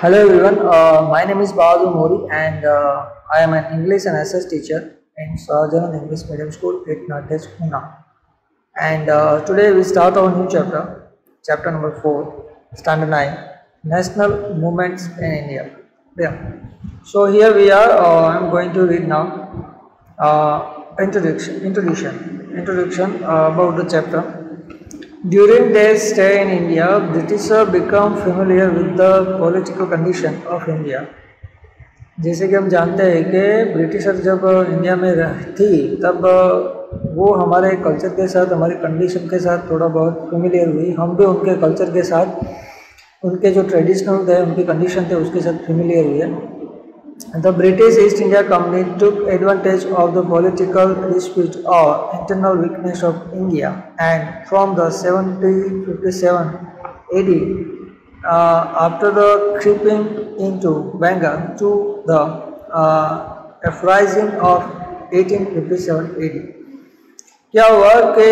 Hello everyone, my name is Bahadur Mori and I am an English and SS teacher in Sahajanand English Medium School at Natesh, Pune. And today we start our new chapter, chapter number 4, standard 9, National Movements in India. Yeah. So here we are, I am going to read now introduction about the chapter. During their stay in India, Britishers become familiar with the political condition of India. जैसे कि हम जानते हैं कि britisher जब India में थी तब वो हमारे कल्चर के साथ, हमारी कंडीशन के साथ थोड़ा बहुत फेमिलियर हुई। हम भी उनके कल्चर के साथ, उनके जो ट्रेडिशनल थे, उनकी कंडीशन थे, उसके साथ फेमिलियर हुए। The British East India Company took advantage of the political dispute or internal weakness of India, and from the 1757 AD, after the creeping into Bengal to the uprising of 1857 AD, क्या हुआ कि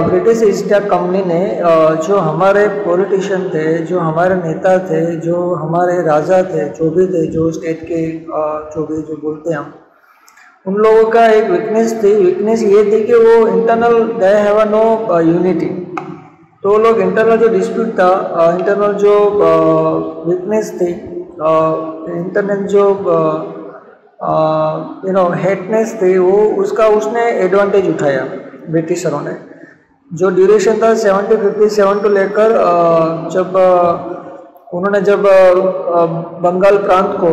British east India company ने जो हमारे politician थे, जो हमारे नेता थे, जो हमारे राजा थे, जो भी थे, जो स्टेट के जो बोलते हैं हम, उन लोगों का एक वीकनेस थी। वीकनेस ये थी कि वो internal they have no unity. तो वो लोग इंटरनल जो डिस्प्यूट था, इंटरनल जो वीकनेस थी, इंटरनल जो हेटनेस थी, वो उसने एडवांटेज उठाया ब्रिटिशरों ने। जो ड्यूरेशन था 1757 को लेकर जब उन्होंने बंगाल प्रांत को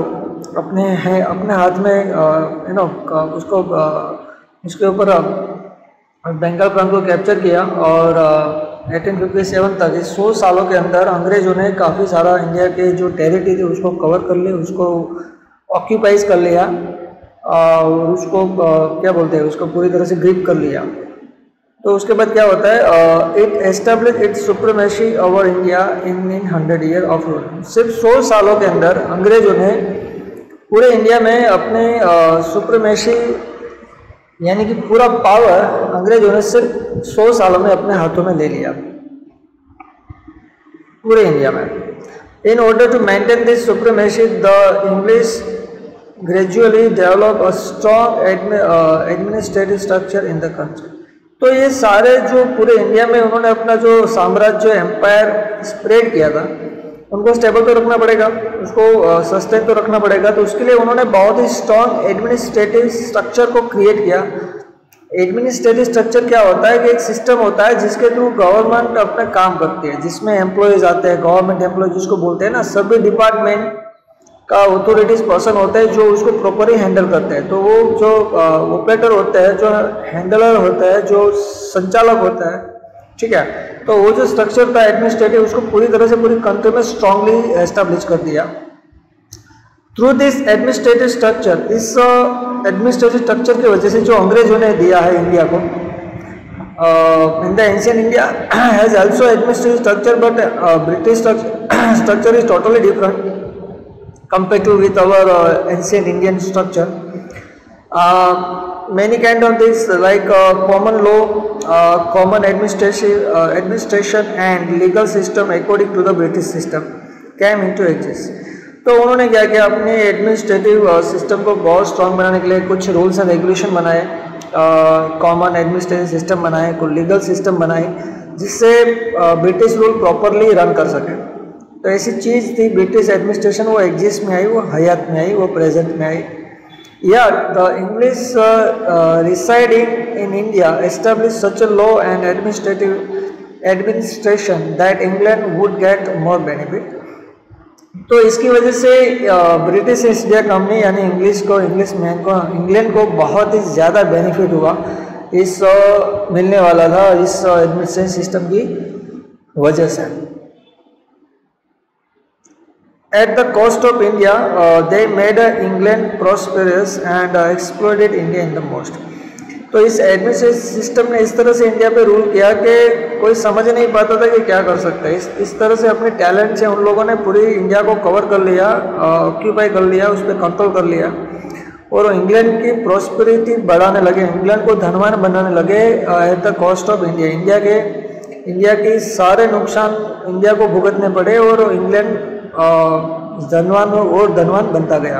अपने हाथ में उसके ऊपर बंगाल प्रांत को कैप्चर किया और 1857 तक, इस 100 सालों के अंदर अंग्रेजों ने काफ़ी सारा इंडिया के जो टेरिटरी थे उसको कवर कर लिया, उसको ऑक्यूपाइज कर लिया और उसको क्या बोलते हैं, उसको पूरी तरह से ग्रिप कर लिया। तो उसके बाद क्या होता है, it establish it's supremacy over India in 100 year of rule. सिर्फ 100 सालों के अंदर अंग्रेजों ने पूरे इंडिया में अपने सुप्रीमेसी यानी कि पूरा पावर अंग्रेजों ने सिर्फ 100 सालों में अपने हाथों में ले लिया पूरे इंडिया में। In order to maintain this supremacy the English gradually develop a strong administrative structure in the country. तो ये सारे जो पूरे इंडिया में उन्होंने अपना जो साम्राज्य एम्पायर स्प्रेड किया था, उनको स्टेबल तो रखना पड़ेगा, उसको सस्टेन तो रखना पड़ेगा। तो उसके लिए उन्होंने बहुत ही स्ट्रॉन्ग एडमिनिस्ट्रेटिव स्ट्रक्चर को क्रिएट किया। एडमिनिस्ट्रेटिव स्ट्रक्चर क्या होता है कि एक सिस्टम होता है जिसके थ्रू गवर्नमेंट अपना काम करती है, जिसमें एम्प्लॉयज़ आते हैं, गवर्नमेंट एम्प्लॉय जिसको बोलते हैं ना, सभी डिपार्टमेंट का अथॉरिटीज पर्सन होता है जो उसको प्रॉपरली हैंडल करते हैं। तो वो जो ऑपरेटर होता है, जो हैंडलर होता है, जो संचालक होता है, ठीक है, तो वो जो स्ट्रक्चर था एडमिनिस्ट्रेटिव, उसको पूरी तरह से पूरी कंट्री में स्ट्रांगली एस्टेब्लिश कर दिया। थ्रू दिस एडमिनिस्ट्रेटिव स्ट्रक्चर, इस एडमिनिस्ट्रेटिव स्ट्रक्चर की वजह से जो अंग्रेजों ने दिया है इंडिया को, in the ancient India has also administrative structure, but British structure is totally different compared to with our ancient Indian structure. Many kind of things like common law, common administration and legal system according to the British system came into exist. तो उन्होंने क्या किया, अपने administrative system को बहुत strong बनाने के लिए कुछ रूल्स एंड रेगुलेशन बनाए, कॉमन एडमिनिस्ट्रेटिव सिस्टम बनाए, कुछ लीगल सिस्टम बनाए, जिससे ब्रिटिश रूल प्रॉपरली रन कर सके। तो ऐसी चीज़ थी ब्रिटिश एडमिनिस्ट्रेशन, वो एग्जिस्ट में आई, वो हयात में आई, वो प्रेजेंट में आई। या the English residing in India establish such a law and administration that England would get more benefit. तो इसकी वजह से ब्रिटिश ईस्ट इंडिया कंपनी यानी इंग्लैंड को बहुत ही ज़्यादा बेनिफिट हुआ, इस मिलने वाला था इस एडमिनिस्ट्रेशन सिस्टम की वजह से। At the cost of India, they made England prosperous and exploited India in the most. तो इस एडमिनिस्ट्रेटिव सिस्टम ने इस तरह से इंडिया पे रूल किया कि कोई समझ नहीं पाता था कि क्या कर सकता है। इस तरह से अपने टैलेंट से उन लोगों ने पूरी इंडिया को कवर कर लिया, ऑक्यूपाई कर लिया, उस पर कंट्रोल कर लिया और इंग्लैंड की प्रॉस्पेरिटी बढ़ाने लगे, इंग्लैंड को धनवान बनाने लगे at the cost of India. India के सारे नुकसान इंडिया को भुगतने पड़े और इंग्लैंड धनवान और धनवान बनता गया।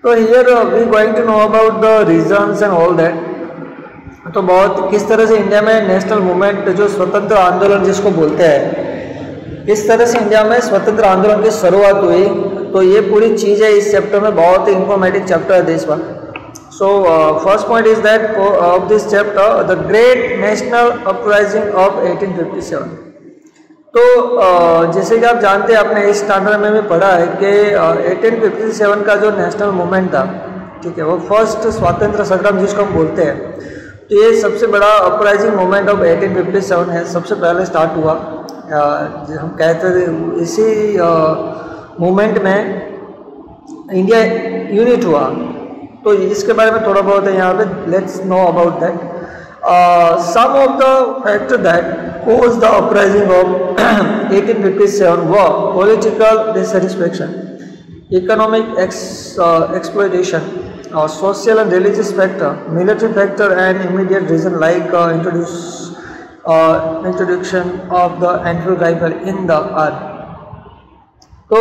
तो here we going to know about the reasons and all that. तो बहुत किस तरह से इंडिया में नेशनल मूवमेंट जो स्वतंत्र आंदोलन जिसको बोलते हैं, किस तरह से इंडिया में स्वतंत्र आंदोलन की शुरुआत हुई, तो ये पूरी चीज़ है इस चैप्टर में, बहुत ही इंफॉर्मेटिव चैप्टर है this one. So first point is that of this chapter the great national uprising of 1857। तो जैसे कि आप जानते हैं, आपने इस स्टैंडर्ड में भी पढ़ा है कि 1857 का जो नेशनल मूवमेंट था, ठीक है, वो फर्स्ट स्वातंत्र संग्राम जिसको हम बोलते हैं, तो ये सबसे बड़ा अपराइजिंग मूवमेंट ऑफ 1857 है, सबसे पहले स्टार्ट हुआ। हम कहते थे इसी मूवमेंट में इंडिया यूनिट हुआ। तो इसके बारे में थोड़ा बहुत है यहाँ पे, let's know about that. Some of the factors that caused the uprising of 1857 were political dissatisfaction, economic exploitation, social and religious factor, military factor, and immediate reason like introduction of the Enfield rifle in the army. तो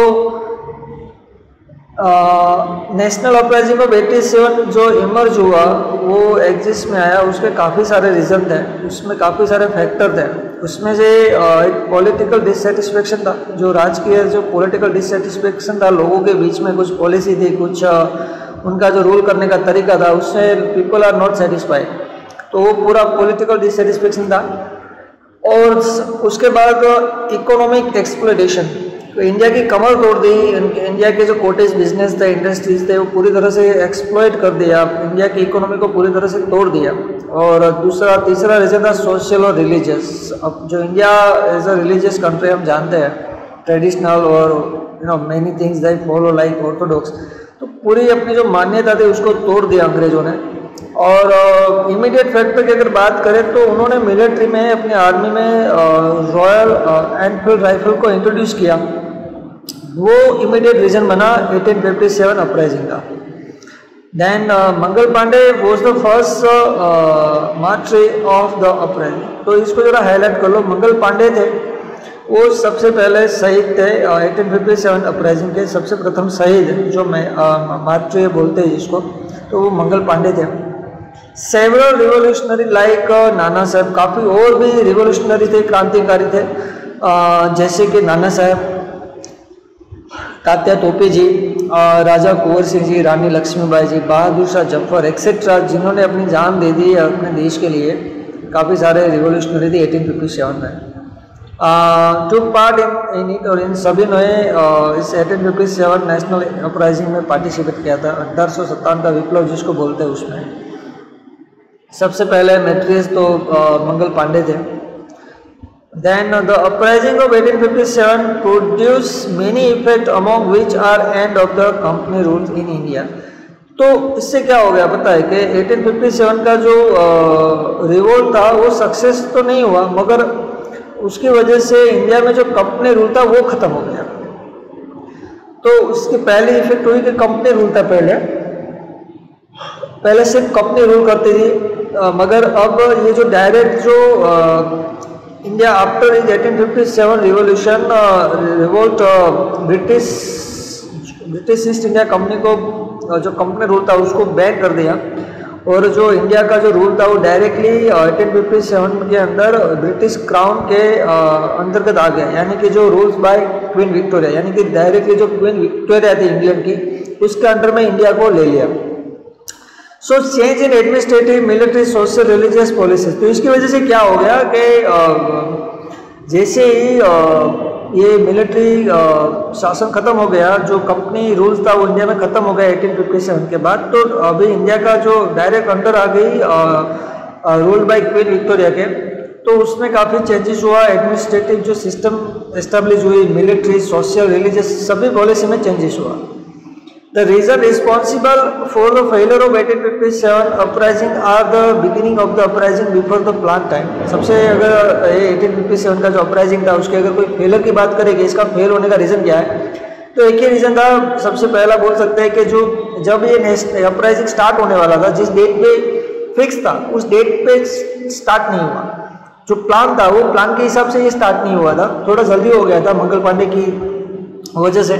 national uprising of 87 जो emerge हुआ, वो exist में आया, उसके काफ़ी सारे reason थे, उसमें काफ़ी सारे फैक्टर थे। उसमें से एक पॉलिटिकल डिससेटिस्फेक्शन था, जो राजकीय जो पॉलिटिकल डिससेटिस्फेक्शन था, लोगों के बीच में कुछ पॉलिसी थी, कुछ उनका जो रूल करने का तरीका था, उससे पीपल आर नॉट सेटिस्फाइड, तो वो पूरा पॉलिटिकल डिससेटिस्फेक्शन था। और उसके बाद इकोनॉमिक एक्सप्लॉयटेशन, तो इंडिया की कमर तोड़ दी, इंडिया के जो कॉटेज बिजनेस थे, इंडस्ट्रीज थे, वो पूरी तरह से एक्सप्लॉइट कर दिया, इंडिया की इकोनॉमी को पूरी तरह से तोड़ दिया। और तीसरा रीजन था सोशल और रिलीजियस। अब जो India as a religious country हम जानते हैं, ट्रेडिशनल और many things they follow like orthodox, तो पूरी अपनी जो मान्यता थी उसको तोड़ दिया अंग्रेजों ने। और इमीडिएट फैक्टर की अगर बात करें तो उन्होंने मिलिट्री में, अपनी आर्मी में रॉयल एनफील्ड राइफल को इंट्रोड्यूस किया, वो इमीडिएट रीजन बना 1857 अपराइजिंग का। Then Mangal Pandey was the first martyr of the uprising. तो इसको जरा हाईलाइट कर लो, मंगल पांडे थे वो सबसे पहले शहीद थे 1857 अपराइजिंग के, सबसे प्रथम शहीद जो मार्टरी बोलते हैं जिसको, तो वो मंगल पांडे थे। सेवरल रिवोल्यूशनरी लाइक नाना साहब, काफ़ी और भी रिवोल्यूशनरी थे, क्रांतिकारी थे, जैसे कि नाना साहब, तात्या टोपे जी, राजा कुंवर सिंह जी, रानी लक्ष्मीबाई जी, बहादुर शाह जफर एक्सेट्रा, जिन्होंने अपनी जान दे दी अपने देश के लिए। काफ़ी सारे रिवोल्यूशनरी थे 1857 में, टुक पार्ट इन इट, और इन सभी ने इस 1857 नेशनल अपराइजिंग में पार्टिसिपेट किया था। 1857 का विप्लव जिसको बोलते हैं, उसमें सबसे पहले मैट्रियस तो मंगल पांडे थे। Then the uprising of 1857 produced many effects among which are end of the company rules in India। तो इससे क्या हो गया पता है कि 1857 का जो रिवोल्ट था वो सक्सेस तो नहीं हुआ, मगर उसकी वजह से इंडिया में जो कंपनी रूल था वो खत्म हो गया। तो उसकी पहली इफेक्ट हुई कि कंपनी रूल था, पहले सिर्फ कंपनी रूल करती थी, मगर अब ये जो डायरेक्ट जो India after 1857 revolution revolt British east India company को जो कंपनी रूल था उसको बैन कर दिया, और जो इंडिया का जो रूल था वो डायरेक्टली 1857 के अंदर ब्रिटिश क्राउन के अंतर्गत आ गया, यानी कि जो रूल्स बाय क्वीन विक्टोरिया, यानी कि डायरेक्टली जो क्वीन विक्टोरिया थी इंग्लैंड की, उसके अंडर में इंडिया को ले लिया। So change in administrative, military, social, religious policies. तो इसकी वजह से क्या हो गया कि जैसे ही ये मिलिट्री शासन खत्म हो गया, जो कंपनी रूल्स था वो इंडिया में खत्म हो गया 1857 के बाद, तो अभी इंडिया का जो डायरेक्ट अंडर आ गई रूल बाय क्वीन विक्टोरिया के, तो उसमें काफ़ी चेंजेस हुआ, एडमिनिस्ट्रेटिव जो सिस्टम एस्टेब्लिश हुई, मिलिट्री, सोशल, रिलीजियस सभी पॉलिसी में चेंजेस हुआ। The reason responsible for the failure of 1857 uprising are the beginning of the uprising before the planned time। सबसे अगर ये 1857 का जो अपराइजिंग था उसके अगर कोई फेलर की बात करेंगे, इसका फेल होने का रीज़न क्या है, तो एक ही रीज़न था। सबसे पहला बोल सकते हैं कि जो जब ये अपराइजिंग स्टार्ट होने वाला था, जिस डेट पे फिक्स था उस डेट पे स्टार्ट नहीं हुआ। जो प्लान था वो प्लान के हिसाब से ये स्टार्ट नहीं हुआ था, थोड़ा जल्दी हो गया था मंगल पांडे की वजह से।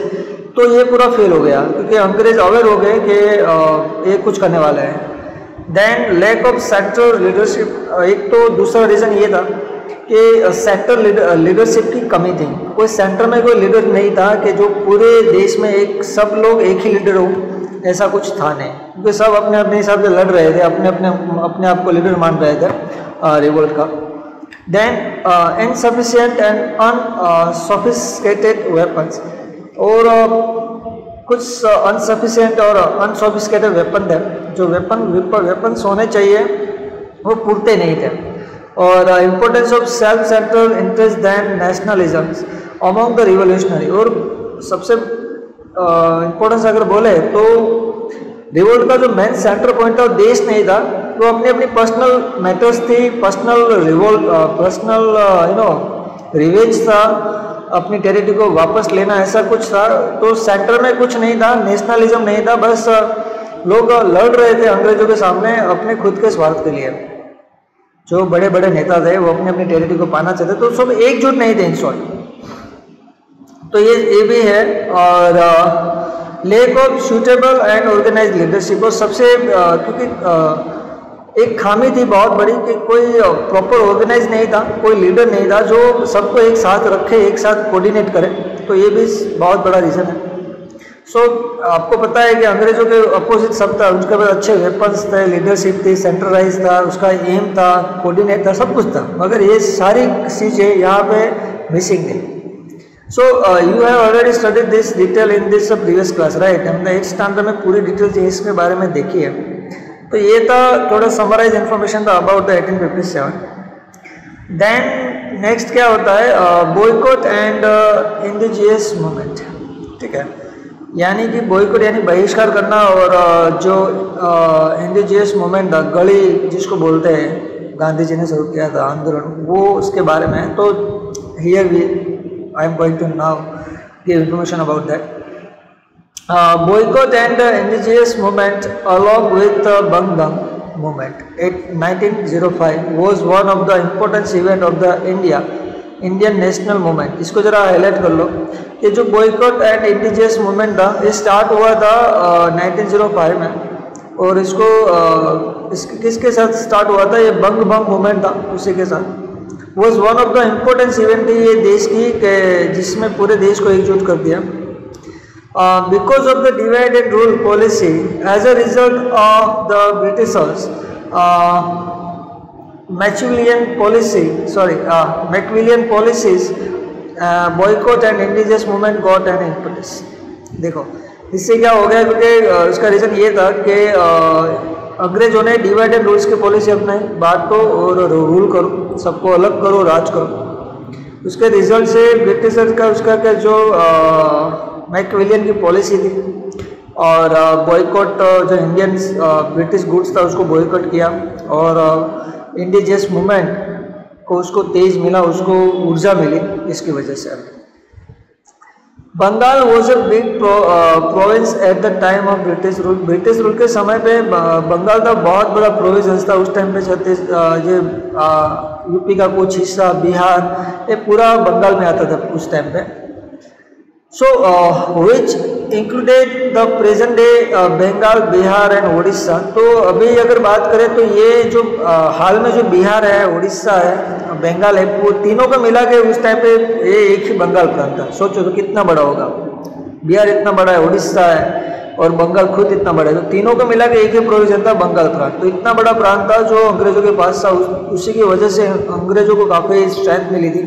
तो ये पूरा फेल हो गया क्योंकि अंग्रेज अवेयर हो गए कि ये कुछ करने वाले हैं। Then lack of central leadership, एक तो दूसरा रीज़न ये था कि सेंट्रल लीडरशिप की कमी थी। कोई सेंटर में कोई लीडर नहीं था कि जो पूरे देश में एक सब लोग एक ही लीडर हो, ऐसा कुछ था नहीं, क्योंकि सब अपने अपने हिसाब से लड़ रहे थे, अपने आप को लीडर मान रहे थे रिवोल्ट का। Then insufficient and unsophisticated weapons, और कुछ अनसफिशिएंट और अनसोफिस्टिकेटेड वेपन थे, जो वेपन्स होने चाहिए वो पूरते नहीं थे। और importance of self central interest than nationalism among the revolutionary, और सबसे इम्पोर्टेंस अगर बोले तो रिवोल्ट का जो मेन सेंटर पॉइंट था देश नहीं था, वो अपनी अपनी पर्सनल मैटर्स थी, पर्सनल रिवेंज था, अपनी टेरिटरी को वापस लेना, ऐसा कुछ था। तो सेंटर में कुछ नहीं था, नेशनलिज्म नहीं था, बस लोग लड़ रहे थे अंग्रेजों के सामने अपने खुद के स्वार्थ के लिए। जो बड़े बड़े नेता थे वो अपनी अपनी टेरिटरी को पाना चाहते, तो सब एकजुट नहीं थे इन शॉर्ट। तो ये भी है। और lack of suitable and organise leadership, और सबसे क्योंकि एक खामी थी बहुत बड़ी कि कोई प्रॉपर ऑर्गेनाइज नहीं था, कोई लीडर नहीं था जो सबको एक साथ रखे, एक साथ कोऑर्डिनेट करे, तो ये भी बहुत बड़ा रीज़न है। आपको पता है कि अंग्रेजों के अपोजिट सब था, उसके बाद अच्छे वेपन्स थे, लीडरशिप थी, सेंट्रलाइज था, उसका एम था, कोऑर्डिनेट था, सब कुछ था, मगर ये सारी चीज़ें यहाँ पे मिसिंग थी। So you have already studied this detail in this previous class, right? हमने 8th स्टैंडर्ड में पूरी डिटेल्स इसके बारे में देखी है। तो ये था थोड़ा समराइज इन्फॉर्मेशन था अबाउट द 1857। देन नेक्स्ट क्या होता है, बॉयकॉट एंड इंडिजियस मूवमेंट, ठीक है, यानी कि बॉयकॉट यानी बहिष्कार करना, और जो इंडिजियस मूवमेंट था, गली जिसको बोलते हैं, गांधी जी ने शुरू किया था आंदोलन, वो उसके बारे में। तो here I am going to now give information about that. Boycott and indigenous movement along with the Bang Bang movement in 1905 was one of the important event of the Indian national movement. इसको जरा highlight कर लो कि जो boycott and indigenous movement था ये start हुआ था 1905 में, और इसको किसके साथ स्टार्ट हुआ था? ये बंग बंग मूवमेंट था, उसी के साथ। Was one of the important event थी ये देश की, जिसमें पूरे देश को एकजुट कर दिया। Because of the divide and rule policy as a result of the Britishers Machiavellian policies, boycott and indigenous movement got an importance. देखो इससे क्या हो गया, क्योंकि उसका रीज़न ये था कि अंग्रेजों ने डिवाइड एंड रूल्स की पॉलिसी अपनाई, बांटो और रूल करो, सबको अलग करो, राज करो। उसके रिजल्ट से ब्रिटिशर्स का उसका क्या जो मैकविलियन की पॉलिसी थी, और बॉयकॉट जो इंडियन ब्रिटिश गुड्स था उसको बॉयकॉट किया, और इंडिजियस मूवमेंट को उसको तेज मिला, उसको ऊर्जा मिली इसकी वजह से। Bengal was a big province at the time of British rule. British rule के समय पे बंगाल का बहुत बड़ा प्रोविंस था उस टाइम पे। ये यूपी का कुछ हिस्सा, बिहार, ये पूरा बंगाल में आता था उस टाइम पे। So which included the present day Bengal, Bihar and Orissa. तो अभी अगर बात करें तो ये जो हाल में जो बिहार है, उड़ीसा है, बंगाल है, वो तीनों को मिला के उस टाइम पे ये एक ही बंगाल प्रांत था। सोचो तो कितना बड़ा होगा, बिहार इतना बड़ा है, उड़ीसा है और बंगाल खुद इतना बड़ा है, तो तीनों को मिला के एक ही प्रोविजन था बंगाल प्रांत। तो इतना बड़ा प्रांत था जो अंग्रेजों के पास था, उसी की वजह से अंग्रेजों को काफ़ी स्ट्रेंथ मिली थी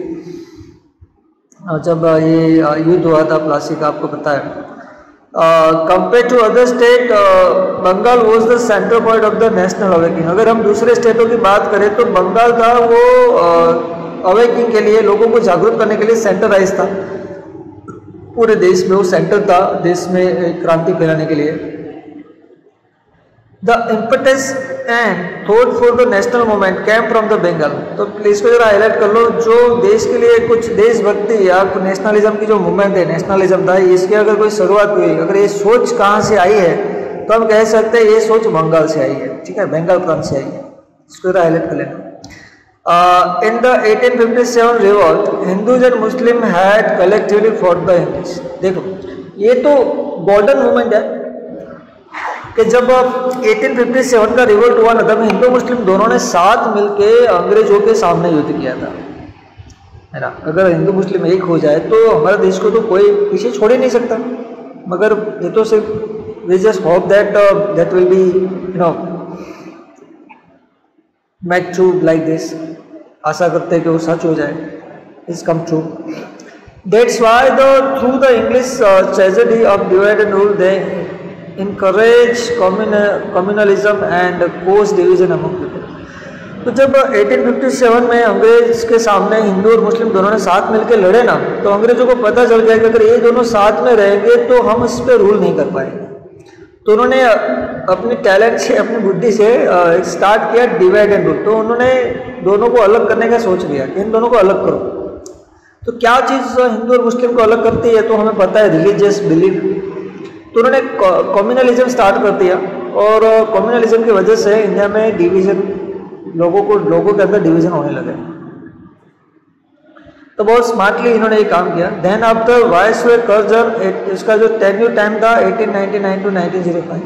जब ये युद्ध हुआ था प्लासी का, आपको पता है। Compare to other state, Bengal was the centre point of the national awakening. अगर हम दूसरे स्टेटों की बात करें तो बंगाल था वो अवेकिंग के लिए, लोगों को जागरूक करने के लिए सेंटराइज था, पूरे देश में वो सेंटर था, देश में क्रांति फैलाने के लिए। The impetus and thought for the national movement came from the Bengal. तो प्लीज को जरा हाईलाइट कर लो, जो देश के लिए कुछ देशभक्ति या नेशनलिज्म की जो मूवमेंट है, नेशनलिज्म था, इसकी अगर कोई शुरुआत हुई, अगर ये सोच कहाँ से आई है तो हम कह सकते हैं ये सोच बंगाल से आई है, ठीक है, बंगाल प्रांत से आई है। इसको जरा हाईलाइट कर लेना। In the 1857 revolt, Hindus and Muslims had collectively fought the English। देखो ये तो गोल्डन मोमेंट है कि जब 1857 का रिवोल्ट हुआ ना, तब हिंदू मुस्लिम दोनों ने साथ मिलके अंग्रेजों के सामने युद्ध किया था, है ना। अगर हिंदू मुस्लिम एक हो जाए तो हमारे देश को तो कोई पीछे छोड़ ही नहीं सकता। मगर ये तो सिर्फ we just hope that will be make true like this. आशा करते हैं कि वो सच हो जाए, is come true. That's why through the English tragedy of divide and rule they encourage communalism and cause division among people। तो जब 1857 में अंग्रेज के सामने हिंदू और मुस्लिम दोनों ने साथ मिलकर लड़े ना, तो अंग्रेजों को पता चल गया कि अगर ये दोनों साथ में रहेंगे तो हम इस पर रूल नहीं कर पाएंगे। तो उन्होंने अपनी टैलेंट से, अपनी बुद्धि से स्टार्ट किया डिवाइड एंड रूल। तो उन्होंने दोनों को अलग करने का सोच लिया कि इन दोनों को अलग करो। तो क्या चीज़ हिंदू और मुस्लिम को अलग करती है, तो हमें पता है रिलीजियस बिलीफ। तो उन्होंने कम्युनलिज्म स्टार्ट कर दिया और कम्युनलिज्म की वजह से इंडिया में डिवीज़न, लोगों के अंदर डिवीज़न होने लगे। तो बहुत स्मार्टली इन्होंने ये काम किया। देन आफ्टर वायसरॉय कर्जन, इसका जो टेन्यूर टाइम था 1899 to 1905,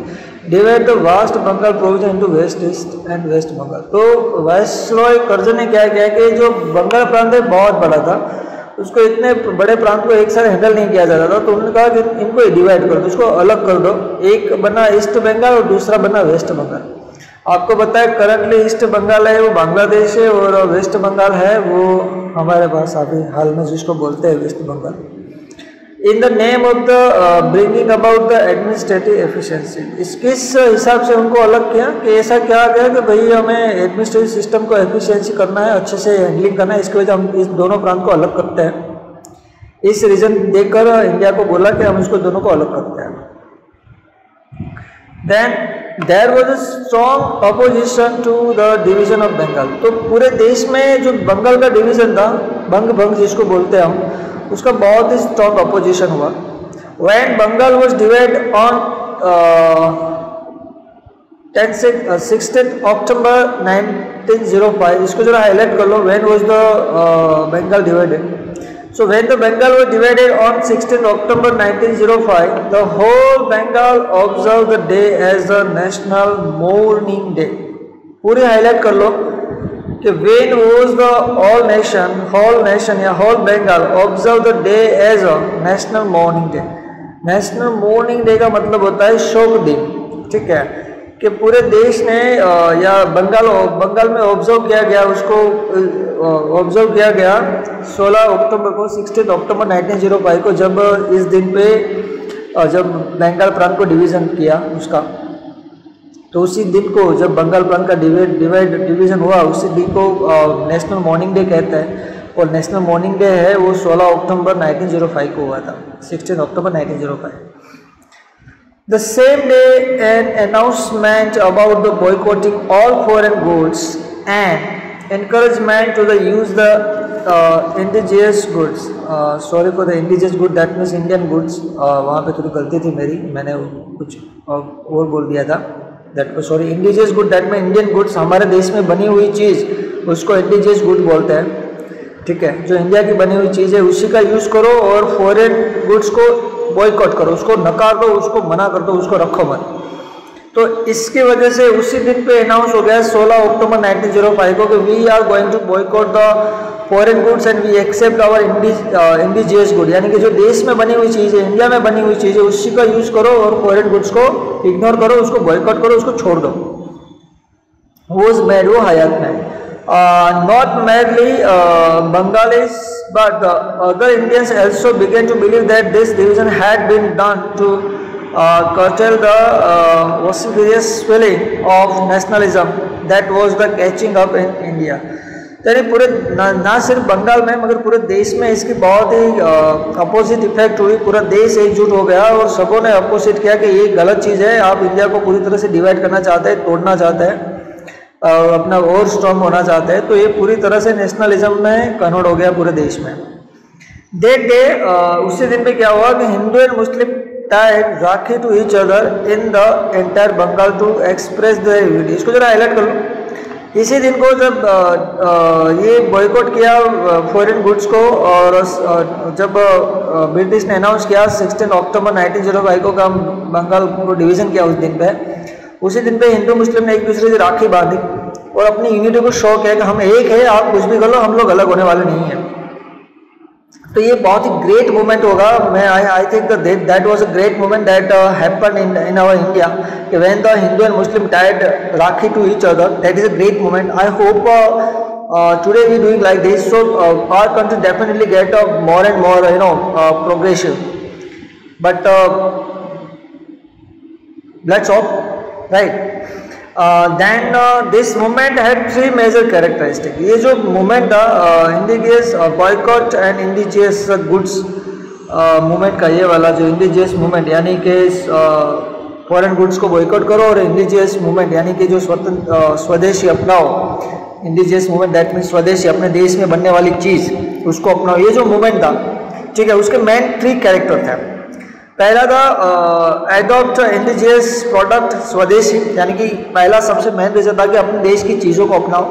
divide the vast Bengal provision into west East and West Bengal. तो वायसरॉय कर्जन ने क्या किया कि जो बंगाल प्रांत है बहुत बड़ा था, उसको इतने बड़े प्रांत को एक साथ हैंडल नहीं किया जाता था। तो उन्होंने कहा कि इनको डिवाइड कर दो, इसको अलग कर दो। एक बना ईस्ट बंगाल और दूसरा बना वेस्ट बंगाल। आपको पता है करंटली ईस्ट बंगाल है वो बांग्लादेश है, और वेस्ट बंगाल है वो हमारे पास अभी हाल में जिसको बोलते हैं West Bengal. In the name of the bringing about the administrative efficiency. किस हिसाब से उनको अलग किया कि ऐसा क्या गया कि भाई हमें एडमिनिस्ट्रेटिव सिस्टम को एफिशिएंसी करना है, अच्छे से हैंडलिंग करना है, इसकी वजह हम इस दोनों प्रांत को अलग करते हैं। इस रीजन देकर इंडिया को बोला कि हम इसको दोनों को अलग करते हैं। Then there was a strong opposition to the division of Bengal. तो पूरे देश में जो बंगाल का डिवीजन था, भंग जिसको बोलते हैं हम, उसका बहुत ही स्ट्रॉन्ग अपोजिशन हुआ। When Bengal was divide on 16 October 1905, इसको जरा हाईलाइट कर लो। When was the Bengal divided? So when the Bengal was divided on 16 October 1905, the whole Bengal observed the day as a national mourning day। पूरी highlight कर लो कि when was the whole nation या whole Bengal observed the day as a national mourning day। national mourning day का मतलब होता है शोक दिन, ठीक है, कि पूरे देश ने या बंगाल में ऑब्जर्व किया गया, उसको ऑब्जर्व किया गया 16 अक्टूबर को, 16 अक्टूबर 1905 को, जब इस दिन पे जब बंगाल प्रांत को डिवीज़न किया उसका। तो उसी दिन को जब बंगाल प्रांत का डिवीज़न हुआ, उसी दिन को नेशनल मॉर्निंग डे कहते हैं। और नेशनल मॉर्निंग डे है वो 16 अक्टूबर 1905 को हुआ था, 16 October 1905। The same day, an announcement about the boycotting all foreign goods and encouragement to the use the indigenous goods. Sorry for the indigenous good, that means Indian goods. वहाँ पे थोड़ी गलती थी मेरी, मैंने कुछ और बोल दिया था। That was sorry, indigenous good, that means Indian goods, हमारे देश में बनी हुई चीज़, उसको indigenous good बोलते हैं, ठीक है। जो इंडिया की बनी हुई चीज़ है उसी का यूज़ करो, और फॉरेन गुड्स को बॉयकॉट करो, उसको नकार दो, उसको मना कर दो, उसको रखो मत। तो इसकी वजह से उसी दिन पे अनाउंस हो गया 16 अक्टूबर 1905 को कि we are going to boycott the foreign goods and we accept our indigenous good. यानी कि जो देश में बनी हुई चीज़ है, इंडिया में बनी हुई चीज़ है, उसी का यूज़ करो और फॉरेन गुड्स को इग्नोर करो, उसको बॉयकॉट करो, उसको छोड़ दो। वो मेड वो हयात में not merely Bengalis but other Indians also began to believe that this division had been done to curtail the vociferous feeling of nationalism that was the catching up in India। यानी पूरे ना सिर्फ बंगाल में मगर पूरे देश में इसकी बहुत ही अपोजिट इफेक्ट हुई। पूरा देश एकजुट हो गया और सबों ने अपोजिट किया कि ये गलत चीज़ है, आप इंडिया को पूरी तरह से डिवाइड करना चाहते हैं, तोड़ना चाहते हैं, अपना और स्ट्रॉन्ग होना चाहते हैं। तो ये पूरी तरह से नेशनलिज्म में कन्वर्ट हो गया पूरे देश में। दैट डे, उसी दिन पे क्या हुआ कि Hindu and Muslim tied rakhi to each other in the entire Bengal to express the unity. इसको जरा हाईलाइट कर लो इसी दिन को जब ये बॉयकॉट किया फॉरेन गुड्स को, और जब ब्रिटिश ने अनाउंस किया 16 अक्टूबर 1905 को हम बंगाल को डिवीज़न किया, उसी दिन पे हिंदू मुस्लिम ने एक दूसरे से राखी बांधी और अपनी यूनिटी को शो किया कि हम एक है, आप कुछ भी कर लो, हम लोग अलग होने वाले नहीं हैं। तो ये बहुत ही ग्रेट मोमेंट होगा। मैं I think that was a great moment that happened in our India, when the Hindu and Muslim tied rakhi to each other. That is a great moment. I hope today we doing like this, so our country definitely get more and more progressive, but let's hope, right? Then this movement had three major characteristics. ये जो movement था indigenous boycott and indigenous goods movement का, ये वाला जो indigenous movement यानी कि foreign goods को बॉयकॉट करो, और इंडिजियस मूवमेंट यानी कि जो स्वदेशी अपनाओ, इंडिजियस मूवमेंट दैट मीन्स स्वदेशी, अपने देश में बनने वाली चीज़ उसको अपनाओ, ये जो मूवमेंट था, ठीक है, उसके मेन 3 कैरेक्टर थे। पहला था एडॉप्ट इंडिजियस प्रोडक्ट, स्वदेशी, यानी कि पहला सबसे मेन रीजन था कि अपने देश की चीज़ों को अपनाओ।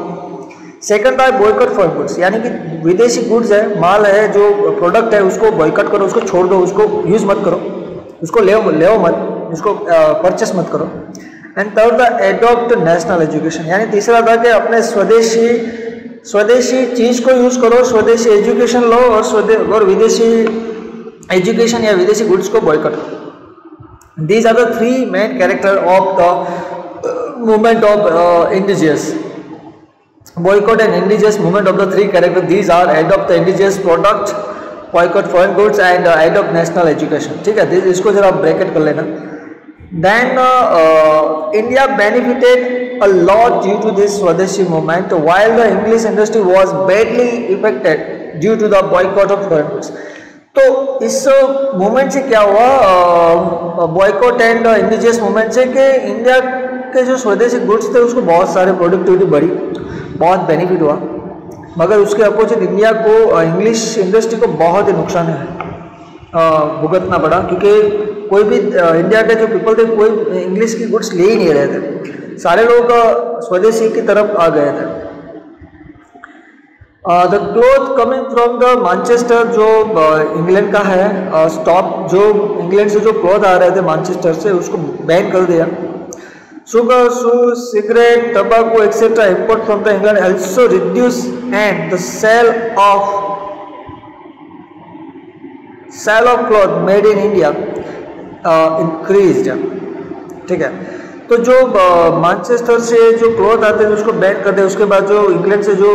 सेकंड था बॉयकॉट फॉरेन गुड्स, यानी कि विदेशी गुड्स है, माल है, जो प्रोडक्ट है, उसको बॉयकॉट करो, उसको छोड़ दो, उसको यूज़ मत करो, उसको ले मत, उसको परचेस मत करो। एंड थर्ड था एडॉप्ट नेशनल एजुकेशन, यानी तीसरा था कि अपने स्वदेशी चीज़ को यूज़ करो, स्वदेशी एजुकेशन लो, और विदेशी एजुकेशन या विदेशी गुड्स को बॉयकॉट करो। These are the 3 main character of the movement of indigenous boycott and indigenous movement of the 3 characters. These are adopt the indigenous product, boycott foreign goods, and adopt national education. ठीक है, इसको जरा bracket कर लेना। Then India benefited a lot due to this Swadeshi movement, while the English industry was badly affected due to the boycott of foreign goods. तो इस movement से क्या हुआ, बॉयकॉट एंड इंडिजियस मूवमेंट से, कि इंडिया के जो स्वदेशी गुड्स थे उसको बहुत सारे प्रोडक्टिविटी बढ़ी, बहुत बेनिफिट हुआ, मगर उसके अपोजिट इंडिया को, इंग्लिश इंडस्ट्री को बहुत ही नुकसान भुगतना पड़ा, क्योंकि कोई भी इंडिया के जो पीपल थे कोई इंग्लिश की गुड्स ले ही नहीं रहे थे, सारे लोग स्वदेशी की तरफ आ गए थे। The cloth coming from the Manchester, जो इंग्लैंड का है, स्टॉप, जो इंग्लैंड से जो क्लॉथ आ रहे थे मैनचेस्टर से, उसको बैन कर दिया। Sugar, shoes, cigarette, tobacco, etc. import from the England also reduced, and the sale of cloth made in India increased. ठीक है, तो जो मैनचेस्टर से जो क्लॉथ आते थे उसको बैन कर दिया। उसके बाद जो इंग्लैंड से जो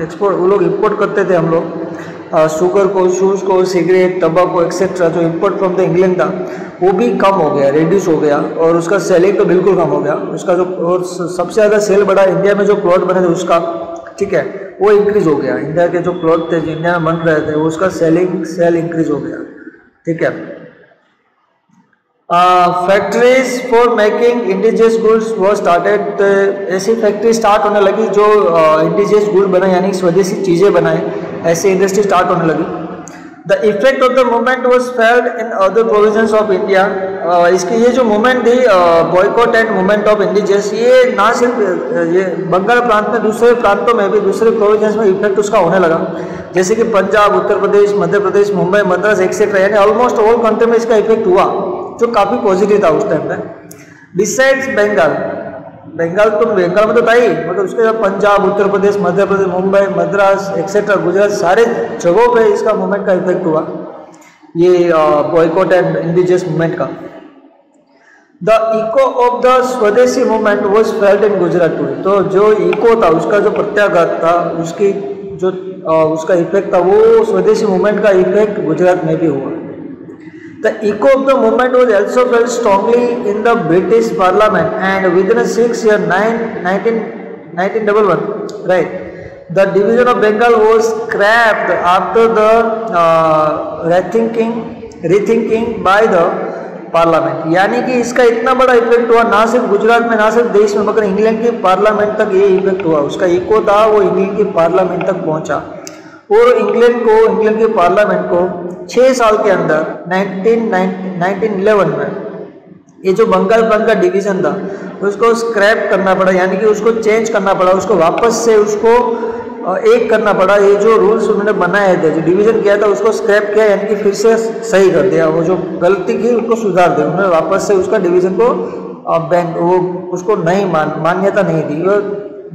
एक्सपोर्ट वो लोग इंपोर्ट करते थे हम लोग, शुगर को, शूज़ को, सिगरेट, टबाको एक्सेट्रा, जो इंपोर्ट फ्रॉम द इंग्लैंड था वो भी कम हो गया, रिड्यूस हो गया, और उसका सेलिंग तो बिल्कुल कम हो गया उसका। जो और सबसे ज़्यादा सेल बढ़ा इंडिया में, जो क्लॉथ बने थे उसका, ठीक है, वो इंक्रीज़ हो गया। इंडिया के जो क्लॉथ थे जो इंडिया में बन रहे थे वो उसका सेल इंक्रीज़ हो गया, ठीक है। Factories for making indigenous goods वो स्टार्टेड, ऐसी फैक्ट्री स्टार्ट होने लगी जो इंडिजियस गुड बनाए, यानी स्वदेशी चीज़ें बनाए, ऐसी इंडस्ट्री स्टार्ट होने लगी। The effect of the movement was failed in other provisions of India. इसकी ये जो मूवमेंट थी, boycott and movement of indigenous, ये ना सिर्फ ये बंगाल प्रांत में, दूसरे प्रांतों में भी, दूसरे प्रोविजन्स में इफेक्ट उसका होने लगा, जैसे कि पंजाब, उत्तर प्रदेश, मध्य प्रदेश, मुंबई, मद्रास एक्सेट्रा, यानी ऑलमोस्ट ऑल कंट्री में इसका इफेक्ट हुआ, जो काफ़ी पॉजिटिव था उस टाइम पे। बिसाइड्स बंगाल तो बंगाल में तो था ही, मतलब उसके बाद पंजाब, उत्तर प्रदेश, मध्य प्रदेश, मुंबई, मद्रास एक्सेट्रा, गुजरात, सारे जगहों पे इसका मूवमेंट का इफेक्ट हुआ, ये बॉयकॉट एंड इंडिजियस मूवमेंट का। द इको ऑफ द स्वदेशी movement was felt in Gujarat to. तो जो इको था, उसका जो प्रत्याघात था, उसकी जो उसका इफेक्ट था, वो स्वदेशी मूवमेंट का इफेक्ट गुजरात में भी हुआ। The echo of the movement was also felt strongly in the British Parliament, and within a 6 year 1911, right, the division of Bengal was scrapped after the rethinking by the Parliament। यानी कि इसका इतना बड़ा effect हुआ, ना सिर्फ गुजरात में, ना सिर्फ देश में, मगर इंग्लैंड के पार्लियामेंट तक ये इफेक्ट हुआ। उसका इको था वो इंग्लैंड के पार्लियामेंट तक पहुंचा, और इंग्लैंड के पार्लियामेंट को 6 साल के अंदर 1911 में ये जो बंगाल प्रांत का डिवीज़न था उसको स्क्रैप करना पड़ा, यानी कि उसको चेंज करना पड़ा, उसको वापस से उसको एक करना पड़ा। ये जो रूल्स उन्होंने बनाए थे, जो डिवीज़न किया था उसको स्क्रैप किया, यानी कि फिर से सही कर दिया। वो जो गलती की उसको सुधार दिया उन्होंने, वापस से उसका डिवीज़न को बैंक वो उसको नहीं मान्यता नहीं दी,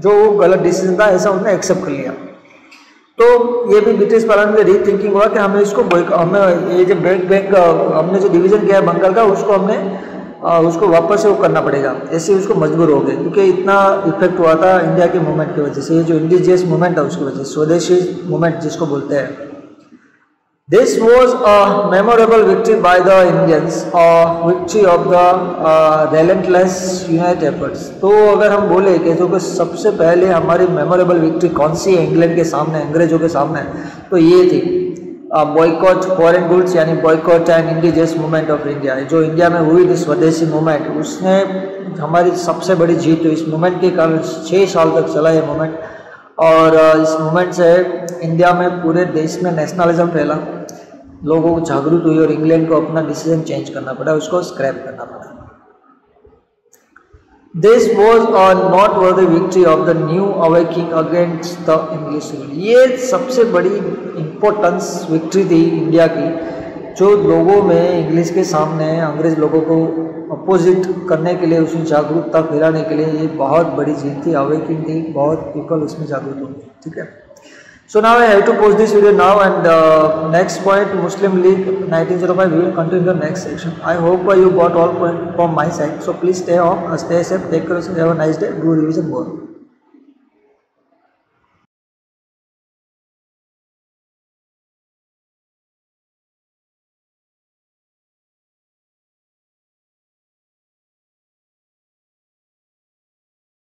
जो वो गलत डिसीजन था ऐसा उन्होंने एक्सेप्ट कर लिया। तो ये भी ब्रिटिश पार्लियामेंट में रीथिंकिंग हुआ कि हमें इसको हमें ये जो बैंक हमने जो डिवीज़न किया है बंगाल का, उसको हमने उसको वापस से वो करना पड़ेगा, ऐसे उसको मजबूर हो गए, क्योंकि इतना इफेक्ट हुआ था इंडिया के मूवमेंट की वजह से। ये जो इंडिजियस मूवमेंट है उसकी वजह से, स्वदेशी मूवमेंट जिसको बोलते हैं। This was a memorable victory by the Indians, a victory of the relentless united efforts। तो अगर हम बोले कि जो सबसे पहले हमारी मेमोरेबल विक्ट्री कौन सी है इंग्लैंड के सामने, अंग्रेजों के सामने, तो ये थी बॉयकॉट फॉरेन गुड्स, यानी boycott and indigenous movement of India. जो इंडिया में हुई थी स्वदेशी मूवमेंट, उसने हमारी सबसे बड़ी जीत हुई। इस मूवमेंट के कारण 6 साल तक चला ये मूवमेंट, और इस मूवमेंट से इंडिया में पूरे देश में नेशनलिज्म फैला, लोगों को जागरूक हुई और इंग्लैंड को अपना डिसीजन चेंज करना पड़ा, उसको स्क्रैप करना पड़ा। This was a not worthy victory of the new awaking against the English rule. ये सबसे बड़ी इम्पोर्टेंस विक्ट्री थी इंडिया की, जो लोगों में इंग्लिश के सामने अंग्रेज लोगों को अपोजिट करने के लिए, उसमें जागरूकता फैलाने के लिए ये बहुत बड़ी जीत थी, अवेकिंग थी, बहुत पीपल उसमें जागरूक हो गए। ठीक है, so now I have to post this video now, and next point, Muslim League 1905, we will continue the next section. I hope you got all point from my side, so please stay home, stay safe, take care, have a nice day, do revision more.